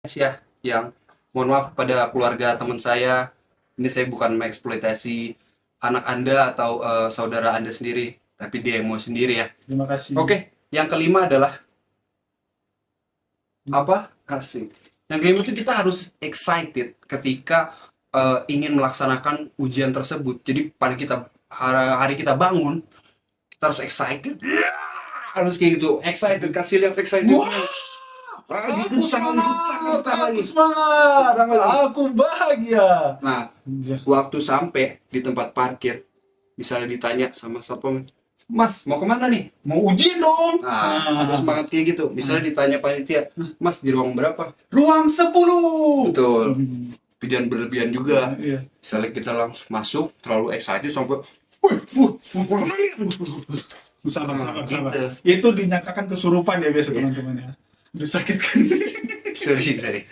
Ya, yang mohon maaf pada keluarga teman saya. Ini saya bukan mengeksploitasi anak Anda atau saudara Anda sendiri, tapi demo sendiri ya. Terima kasih. Oke, yang kelima adalah apa? Asik. Yang kelima itu kita harus excited ketika ingin melaksanakan ujian tersebut. Jadi pada hari kita bangun, kita harus excited. Harus kayak gitu, excited, kasih lihat excited. Wah, Lagi aku kencang lagi, kencang, semangat, kencang aku lagi. semangat, Kencang lagi. aku bahagia. Nah, waktu sampai di tempat parkir, misalnya ditanya sama satpam, Mas, mau kemana nih? Mau ujian dong. Nah, harus semangat kayak gitu. Misalnya ditanya panitia, Mas, di ruang berapa? Ruang 10. Betul. Tapi jangan berlebihan juga. Iya. Misalnya kita langsung masuk, terlalu excited sampai, mau kemana nih? Sabar, sabar, sabar. Gitu. Itu dinyatakan kesurupan ya biasa teman-teman ya. Udah sakit kan? Sorry, sorry.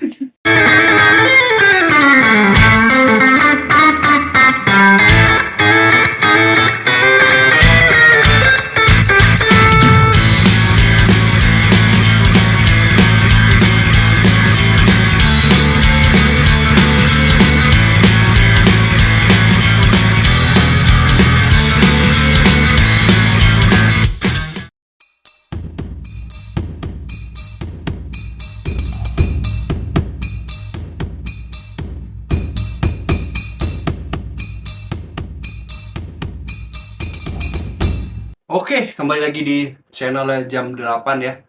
Oke, kembali lagi di channel jam 8 ya.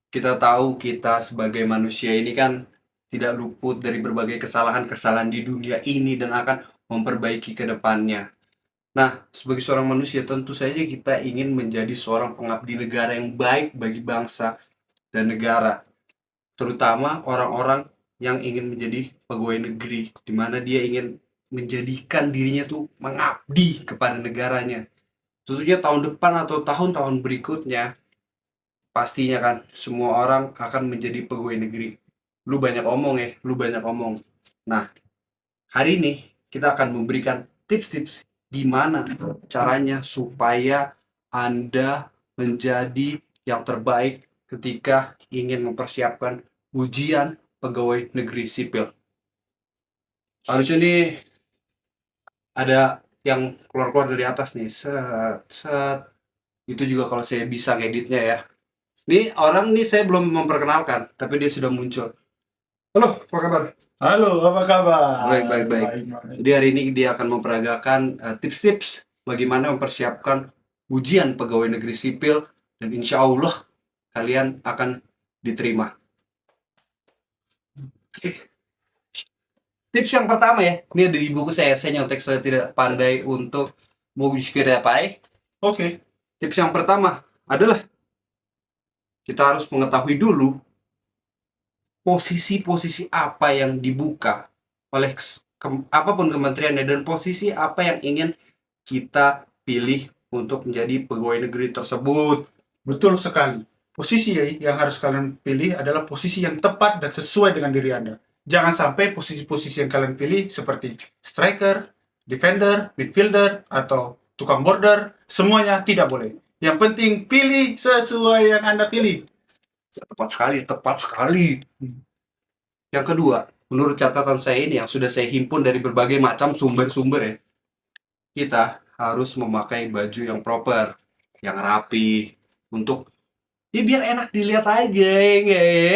Kita tahu kita sebagai manusia ini kan tidak luput dari berbagai kesalahan-kesalahan di dunia ini dan akan memperbaiki ke depannya. Nah, sebagai seorang manusia tentu saja kita ingin menjadi seorang pengabdi negara yang baik bagi bangsa dan negara, terutama orang-orang yang ingin menjadi pegawai negeri, di mana dia ingin menjadikan dirinya tuh mengabdi kepada negaranya. Tentunya tahun depan atau tahun-tahun berikutnya, pastinya kan semua orang akan menjadi pegawai negeri. Lu banyak omong ya, lu banyak omong. Nah, hari ini kita akan memberikan tips-tips gimana caranya supaya Anda menjadi yang terbaik ketika ingin mempersiapkan ujian pegawai negeri sipil. Harusnya nih ada yang keluar-keluar dari atas nih. Set, set. Itu juga kalau saya bisa ngeditnya ya. Nih orang nih saya belum memperkenalkan, tapi dia sudah muncul. Halo, apa kabar? Halo, apa kabar? Baik, baik, baik. Baik, baik. Jadi hari ini dia akan memperagakan tips-tips bagaimana mempersiapkan ujian pegawai negeri sipil dan insya Allah kalian akan diterima. Oke. Tips yang pertama ya, ini ada di buku saya nyontek, saya tidak pandai untuk menggunakan. Oke. Tips yang pertama adalah kita harus mengetahui dulu posisi-posisi apa yang dibuka oleh apapun kementeriannya dan posisi apa yang ingin kita pilih untuk menjadi pegawai negeri tersebut. Betul sekali. Posisi yang harus kalian pilih adalah posisi yang tepat dan sesuai dengan diri Anda. Jangan sampai posisi-posisi yang kalian pilih seperti striker, defender, midfielder, atau tukang border, semuanya tidak boleh. Yang penting pilih sesuai yang Anda pilih. Tepat sekali, tepat sekali. Yang kedua, menurut catatan saya ini yang sudah saya himpun dari berbagai macam sumber-sumber ya, kita harus memakai baju yang proper, yang rapi, untuk ya biar enak dilihat aja ya nggak ya.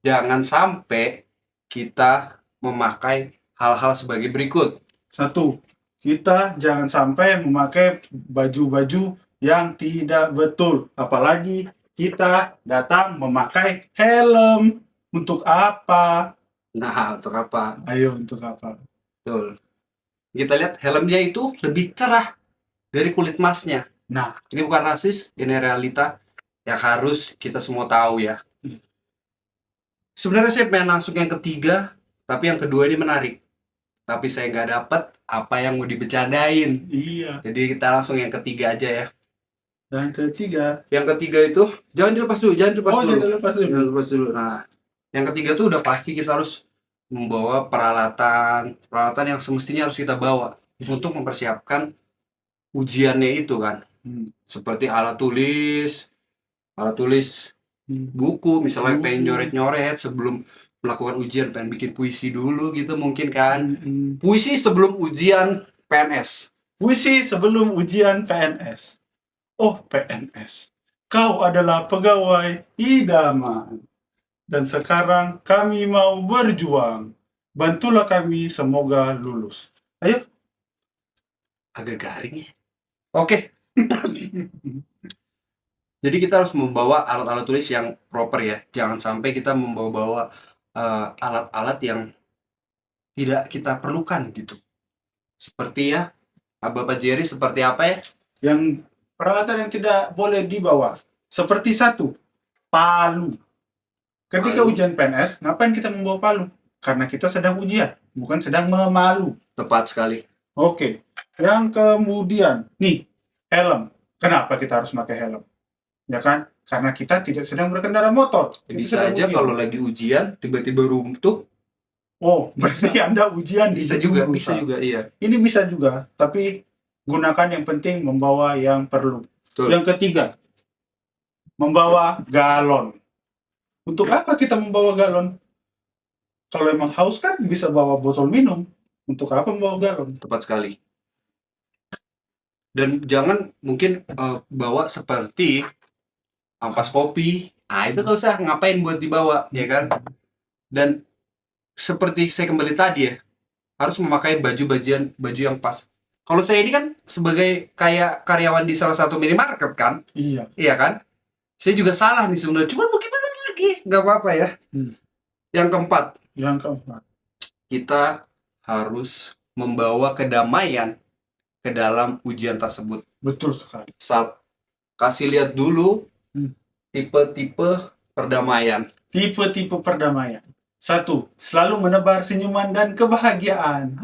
Jangan sampai kita memakai hal-hal sebagai berikut. Satu, kita jangan sampai memakai baju-baju yang tidak betul. Apalagi kita datang memakai helm. Untuk apa? Nah, untuk apa? Ayo, untuk apa? Betul. Kita lihat helmnya itu lebih cerah dari kulit emasnya. Nah, Ini bukan rasis, ini realita yang harus kita semua tahu ya. Sebenarnya saya pengen langsung yang ketiga, tapi yang kedua ini menarik. Tapi saya nggak dapat apa yang mau dibecandain. iya. Jadi kita langsung yang ketiga aja ya. Dan ketiga, Yang ketiga itu jangan dilepas dulu, jangan dilepas dulu. jangan lepas dulu. Jangan dilepas dulu. Nah, yang ketiga tuh udah pasti kita harus membawa peralatan yang semestinya harus kita bawa untuk mempersiapkan ujiannya itu kan. Seperti alat tulis buku, misalnya pengen Buku. nyoret-nyoret sebelum melakukan ujian, pengen bikin puisi dulu gitu mungkin kan. Mm-mm. Puisi sebelum ujian PNS. Puisi sebelum ujian PNS. Oh, PNS. Kau adalah pegawai idaman. Dan sekarang kami mau berjuang. Bantulah kami, semoga lulus. Ayo. Agak garing ya. Oke, jadi kita harus membawa alat-alat tulis yang proper ya. Jangan sampai kita membawa-bawa alat-alat yang tidak kita perlukan gitu. Seperti ya, Bapak Jerry seperti apa ya? Yang peralatan yang tidak boleh dibawa. Seperti satu, palu. Ketika Palu. ujian PNS, ngapain kita membawa palu? Karena kita sedang ujian, bukan sedang memalu. Tepat sekali. Oke. Yang kemudian, nih, helm. Kenapa kita harus pakai helm? Ya kan? Karena kita tidak sedang berkendara motor. Kita Bisa sedang aja ujian. kalau lagi ujian tiba-tiba runtuh. Oh, berarti Anda ujian di Bisa gedung juga, bisa rusak. juga, iya. Ini bisa juga, tapi gunakan yang penting membawa yang perlu. Betul. Yang ketiga, membawa galon. Untuk apa kita membawa galon? Kalau emang haus kan bisa bawa botol minum. Untuk apa membawa galon? Tepat sekali. Dan jangan mungkin bawa seperti ampas kopi. Ah, itu nggak usah ngapain buat dibawa, ya kan? Dan seperti saya kembali tadi ya, harus memakai baju yang pas. Kalau saya ini kan sebagai kayak karyawan di salah satu minimarket kan, Iya. iya kan? Saya juga salah nih sebenarnya. Cuman mau gimana lagi? Nggak apa-apa ya. Yang keempat, Yang keempat, kita harus membawa kedamaian ke dalam ujian tersebut. betul sekali. Kasih lihat dulu Hmm. tipe-tipe perdamaian. Tipe-tipe perdamaian. Satu, selalu menebar senyuman dan kebahagiaan.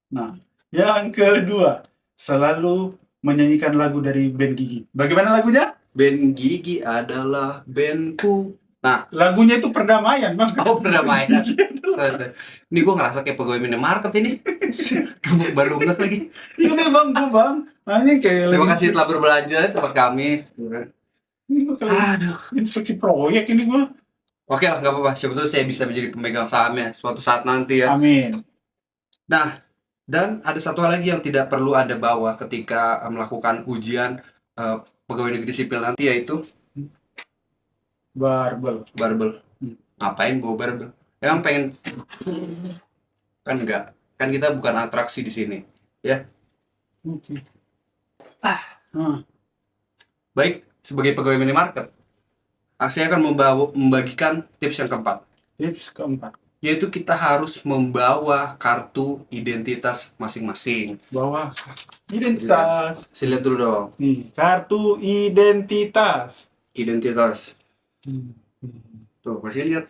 Nah, yang kedua, selalu menyanyikan lagu dari band Gigi. Bagaimana lagunya? Band Gigi adalah bandku. Lagunya itu perdamaian, Bang. Oh, perdamaian. Ini gue ngerasa kayak pegawai minimarket ini. Gue baru nggak lagi. Ini Bang, gue Bang. Nah, ini kayak Terima lagi kasih telah berbelanja tempat kami. ini gua kayak Aduh. inspeksi proyek ini gue. Oke lah, nggak apa-apa. Siapa tahu saya bisa menjadi pemegang sahamnya suatu saat nanti ya. Amin. Nah, dan ada satu hal lagi yang tidak perlu Anda bawa ketika melakukan ujian pegawai negeri sipil nanti, yaitu Barbel. barbel. Ngapain bawa barbel? Emang pengen? Kan enggak. Kan kita bukan atraksi di sini, ya. Oke. Baik, sebagai pegawai minimarket, saya akan membagikan tips yang keempat, Tips keempat, yaitu kita harus membawa kartu identitas masing-masing. bawa identitas. Saya lihat dulu dong. Nih, kartu identitas. Identitas. Tuh, kasih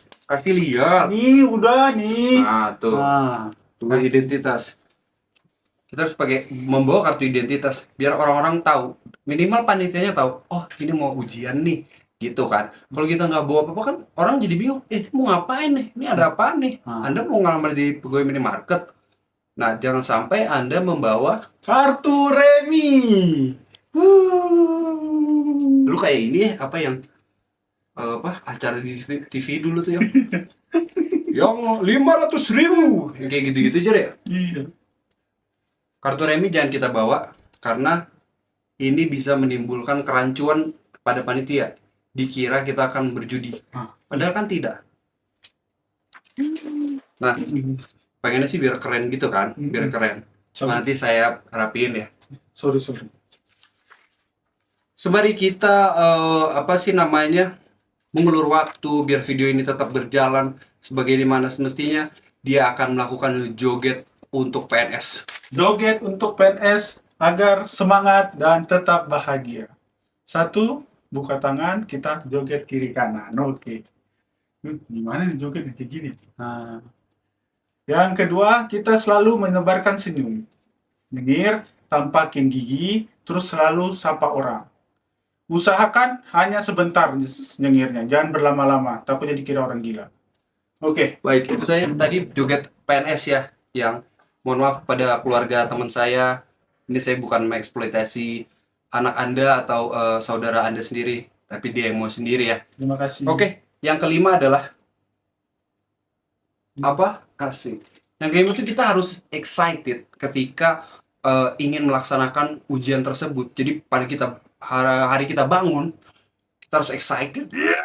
lihat. Nih, udah nih. Nah, tuh. Nah, Tuh identitas. Kita harus membawa kartu identitas biar orang-orang tahu, minimal panitianya tahu, oh ini mau ujian nih, gitu kan. Kalau kita nggak bawa apa-apa kan orang jadi bingung, mau ngapain nih, ini ada apa nih. Anda mau ngelamar di pegawai minimarket. Nah, jangan sampai Anda membawa kartu remi. lu kayak ini ya, apa yang acara di TV dulu tuh yang 500.000 yang kayak gitu-gitu aja deh. Iya. Kartu remi jangan kita bawa karena ini bisa menimbulkan kerancuan kepada panitia. Dikira kita akan berjudi. Padahal kan tidak. Nah, pengennya sih biar keren gitu kan, biar keren. Cuma nanti saya rapiin ya. Sorry. Sembari kita mengulur waktu biar video ini tetap berjalan sebagaimana semestinya, dia akan melakukan joget untuk PNS. Joget untuk PNS agar semangat dan tetap bahagia. Satu, buka tangan, kita joget kiri kanan. Oke. Gimana nih jogetnya kayak gini? Nah. Yang kedua, kita selalu menebarkan senyum. Nyengir, tampakin gigi, terus selalu sapa orang. Usahakan hanya sebentar nyengirnya, jangan berlama-lama, takutnya dikira orang gila. Oke. Baik, itu saya tadi joget PNS ya, yang mohon maaf pada keluarga teman saya. Ini saya bukan mengeksploitasi anak Anda atau saudara Anda sendiri. tapi dia yang mau sendiri ya. Terima kasih. Oke, yang kelima adalah apa? Asik. Yang kelima itu kita harus excited ketika ingin melaksanakan ujian tersebut. Jadi pada kita hari kita bangun, kita harus excited. Ya,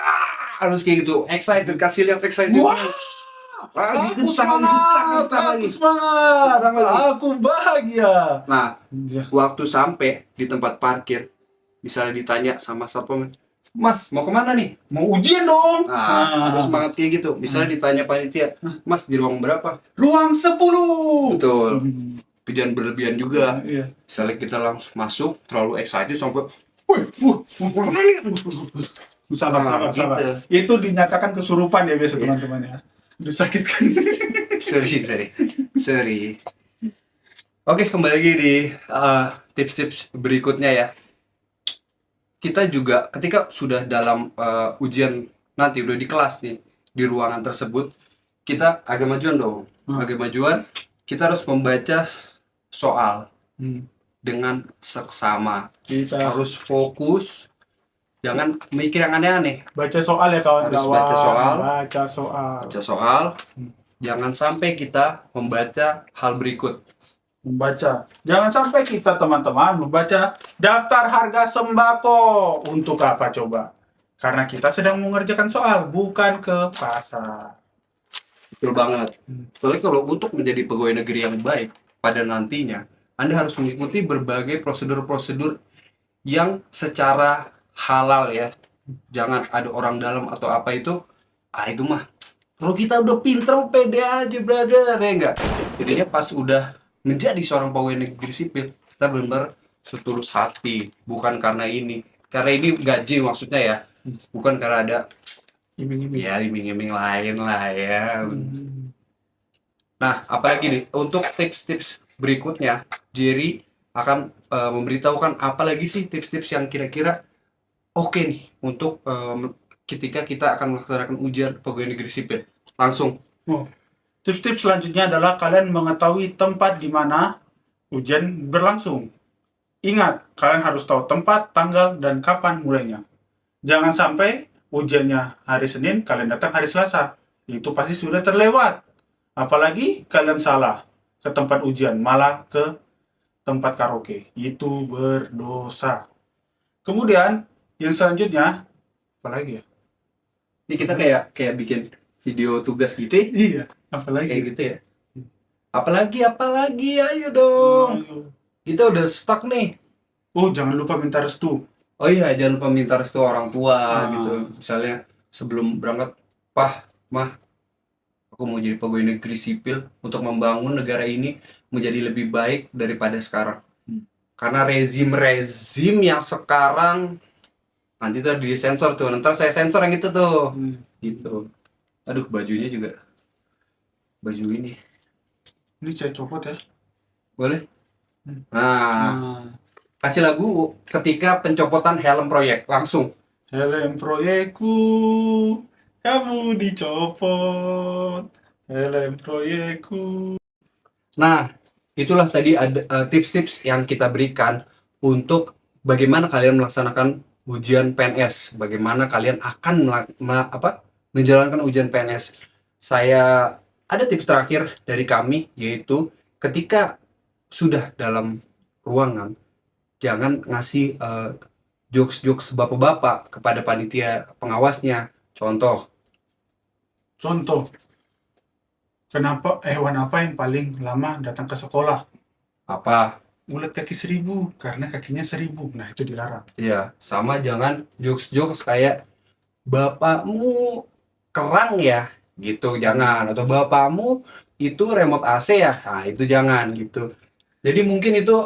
harus kayak gitu. Excited, kasih lihat excited. Wah, Lagi aku kencang lagi, semangat, kencang aku lagi. semangat, Kencang lagi. aku bahagia. Nah, waktu sampai di tempat parkir, misalnya ditanya sama satpam, Mas, mau kemana nih? Mau ujian dong. Nah, harus semangat kayak gitu. Misalnya ditanya panitia, Mas, di ruang berapa? Ruang 10. Betul. Tapi jangan berlebihan juga. Iya. Misalnya kita langsung masuk, terlalu excited sampai, Salah. gitu. Itu dinyatakan kesurupan ya biasa teman-teman ya. Udah sakit kan? Sorry. Oke, kembali lagi di tips-tips berikutnya ya. Kita juga ketika sudah dalam ujian nanti udah di kelas nih, di ruangan tersebut, kita agak majuan dong. Agak majuan, kita harus membaca soal dengan seksama. Kita Harus fokus, jangan mikir yang aneh-aneh. baca soal ya kawan-kawan. Harus baca soal. Baca soal. Jangan sampai kita membaca hal berikut. Membaca. Jangan sampai kita teman-teman membaca daftar harga sembako. Untuk apa coba? Karena kita sedang mengerjakan soal, bukan ke pasar. Betul banget. Soalnya kalau untuk menjadi pegawai negeri yang baik pada nantinya, Anda harus mengikuti berbagai prosedur-prosedur yang secara halal ya. Jangan ada orang dalam atau apa itu. Itu mah. Kalau kita udah pinter, pede aja brother, ya enggak? Jadinya pas udah menjadi seorang pegawai negeri sipil, kita benar-benar setulus hati. Bukan karena ini. Karena ini gaji maksudnya ya. Bukan karena ada Iming-iming. ya iming-iming lain lah ya. Nah, apalagi nih untuk tips-tips berikutnya, Jerry akan memberitahukan apa lagi sih tips-tips yang kira-kira oke nih untuk ketika kita akan melaksanakan ujian pegawai negeri sipil. Langsung. Tips-tips selanjutnya adalah kalian mengetahui tempat di mana ujian berlangsung. Ingat, kalian harus tahu tempat, tanggal, dan kapan mulainya. Jangan sampai ujiannya hari Senin, kalian datang hari Selasa. Itu pasti sudah terlewat. Apalagi kalian salah ke tempat ujian, malah ke tempat karaoke. Itu berdosa. Kemudian, yang selanjutnya, apa lagi ya? Ini kita kayak bikin video tugas gitu ya. Iya, apa lagi? Kayak gitu ya. Apalagi, ayo dong. Kita udah stuck nih. Oh, jangan lupa minta restu. Oh iya, jangan lupa minta restu orang tua gitu. Misalnya sebelum berangkat, Pah, Mah, aku mau jadi pegawai negeri sipil untuk membangun negara ini menjadi lebih baik daripada sekarang. Karena rezim yang sekarang nanti tuh disensor tuh. Ntar saya sensor yang itu tuh. Gitu. Aduh, bajunya juga. Baju ini. Ini saya copot ya. Boleh? Nah, kasih lagu ketika pencopotan helm proyek langsung. Helm proyekku, kamu dicopot. Helm proyekku. Nah, itulah tadi ada tips-tips yang kita berikan untuk bagaimana kalian melaksanakan ujian PNS, bagaimana kalian akan menjalankan ujian PNS. Saya ada tips terakhir dari kami, yaitu ketika sudah dalam ruangan, jangan ngasih jokes-jokes bapak-bapak kepada panitia pengawasnya. Contoh, kenapa hewan apa yang paling lama datang ke sekolah? apa? Ulat kaki 1000, karena kakinya 1000. Nah, itu dilarang. Ya, sama jangan jokes-jokes kayak bapakmu kerang ya, gitu jangan. Atau bapakmu itu remote AC ya, nah itu jangan gitu. Jadi mungkin itu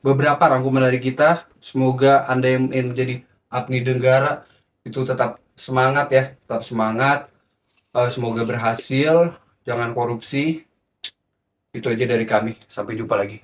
beberapa rangkuman dari kita. Semoga Anda yang menjadi abdi negara itu tetap semangat ya, tetap semangat. Semoga berhasil, jangan korupsi. Itu aja dari kami. Sampai jumpa lagi.